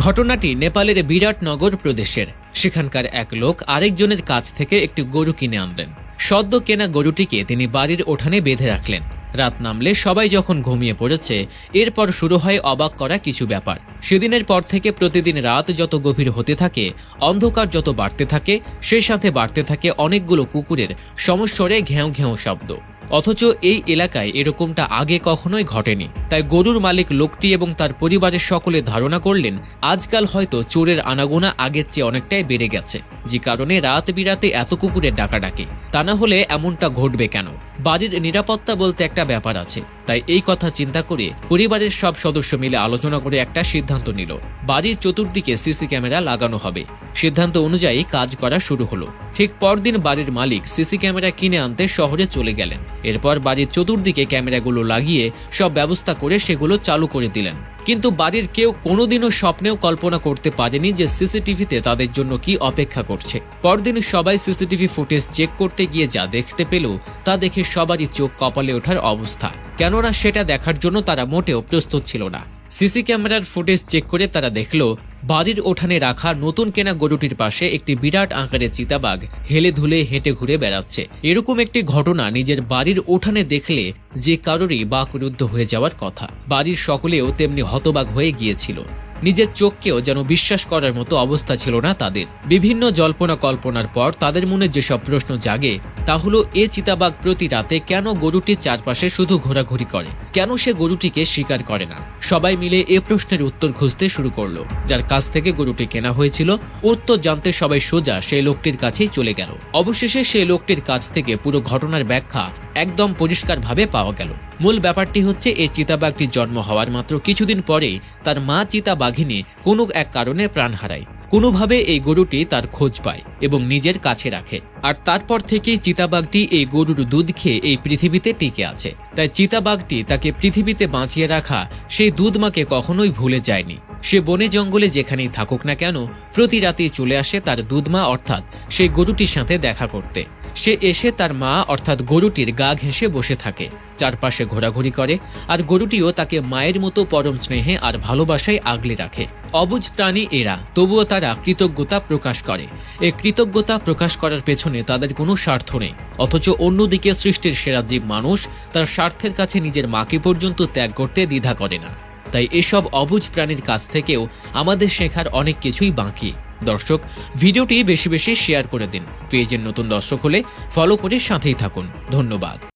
ঘটনাটি নেপালের বিরাটনগর প্রদেশের। সেখানকার এক লোক আরেকজনের কাছ থেকে একটি গরু কিনে আনলেন। সদ্য কেনা গরুটিকে তিনি বাড়ির উঠানে বেঁধে রাখলেন। রাত নামলে সবাই যখন ঘুমিয়ে পড়েছে, এরপর শুরু হয় অবাক করা কিছু ব্যাপার। সেদিনের পর থেকে প্রতিদিন রাত যত গভীর হতে থাকে, অন্ধকার যত বাড়তে থাকে, সেই সাথে বাড়তে থাকে অনেকগুলো কুকুরের সমস্বরে ঘেউ ঘেউ শব্দ। অথচ এই এলাকায় এরকমটা আগে কখনোই ঘটেনি। তাই গরুর মালিক লোকটি এবং তার পরিবারের সকলে ধারণা করলেন আজকাল হয়তো চোরের আনাগোনা আগের চেয়ে অনেকটাই বেড়ে গেছে, যে কারণে রাত বিরাতে এত কুকুরের ডাকাডাকি। তা না হলে এমনটা ঘটবে কেন? বাড়ির নিরাপত্তা বলতে একটা ব্যাপার আছে। তাই এই কথা চিন্তা করে পরিবারের সব সদস্য মিলে আলোচনা করে একটা সিদ্ধান্ত নিল, বাড়ির চতুর্দিকে সিসি ক্যামেরা লাগানো হবে। সিদ্ধান্ত অনুযায়ী কাজ করা শুরু হলো। ঠিক পরদিন বাড়ির মালিক সিসি ক্যামেরা কিনে আনতে শহরে চলে গেলেন। এরপর বাড়ির চতুর্দিকে ক্যামেরাগুলো লাগিয়ে সব ব্যবস্থা করে সেগুলো চালু করে দিলেন। কিন্তু বাড়ির কেউ কোনোদিনও স্বপ্নেও কল্পনা করতে পারেনি যে সিসিটিভিতে তাদের জন্য কি অপেক্ষা করছে। পরদিন সবাই সিসিটিভি ফুটেজ চেক করতে গিয়ে যা দেখতে পেল তা দেখে সবারই চোখ কপালে ওঠার অবস্থা। কেননা সেটা দেখার জন্য তারা মোটেও প্রস্তুত ছিল না। সিসি ক্যামেরার ফুটেজ চেক করে তারা দেখল বাড়ির ওঠানে রাখা নতুন কেনা গরুটির পাশে একটি বিরাট আকারের চিতাবাঘ হেলে ধুলে হেঁটে ঘুরে বেড়াচ্ছে। এরকম একটি ঘটনা নিজের বাড়ির উঠানে দেখলে যে কারোরই বাকরুদ্ধ হয়ে যাওয়ার কথা। বাড়ির সকলেও তেমনি হতবাক হয়ে গিয়েছিল। নিজের চোখকেও যেন বিশ্বাস করার মতো অবস্থা ছিল না তাদের। বিভিন্ন জল্পনা কল্পনার পর তাদের মনে যেসব প্রশ্ন জাগে তা হলো, এ চিতাবাঘ প্রতি রাতে কেন গরুটির চারপাশে শুধু ঘোরাঘুরি করে? কেন সে গরুটিকে শিকার করে না? সবাই মিলে এ প্রশ্নের উত্তর খুঁজতে শুরু করলো। যার কাছ থেকে গরুটি কেনা হয়েছিল উত্তর জানতে সবাই সোজা সেই লোকটির কাছেই চলে গেল। অবশেষে সেই লোকটির কাছ থেকে পুরো ঘটনার ব্যাখ্যা একদম পরিষ্কারভাবে পাওয়া গেল। মূল ব্যাপারটি হচ্ছে, এই চিতাবাঘটির জন্ম হওয়ার মাত্র কিছুদিন পরেই তার মা চিতাবাঘিনী কোনো এক কারণে প্রাণ হারায়। কোনোভাবে এই গরুটি তার খোঁজ পায় এবং নিজের কাছে রাখে। আর তারপর থেকেই চিতাবাঘটি এই গরুর দুধ খেয়ে এই পৃথিবীতে টিকে আছে। তাই চিতাবাঘটি তাকে পৃথিবীতে বাঁচিয়ে রাখা সেই দুধমাকে কখনোই ভুলে যায়নি। সে বনে জঙ্গলে যেখানেই থাকুক না কেন, প্রতি রাতেই চলে আসে তার দুধমা অর্থাৎ সেই গরুটির সাথে দেখা করতে। সে এসে তার মা অর্থাৎ গরুটির গা ঘেঁষে বসে থাকে, চারপাশে ঘোরাঘুরি করে, আর গরুটিও তাকে মায়ের মতো পরম স্নেহে আর ভালোবাসায় আগলে রাখে। অবুঝ প্রাণী এরা, তবুও তারা কৃতজ্ঞতা প্রকাশ করে। এই কৃতজ্ঞতা প্রকাশ করার পেছনে তাদের কোনো স্বার্থ নেই। অথচ অন্যদিকে সৃষ্টির সেরা জীব মানুষ তার স্বার্থের কাছে নিজের মাকে পর্যন্ত ত্যাগ করতে দ্বিধা করে না। তাই এসব অবুঝ প্রাণীর কাছ থেকেও আমাদের শেখার অনেক কিছুই বাকি। দর্শক, ভিডিওটি বেশি বেশি শেয়ার করে দিন। পেজের নতুন দর্শক হলে ফলো করে সাথেই থাকুন। ধন্যবাদ।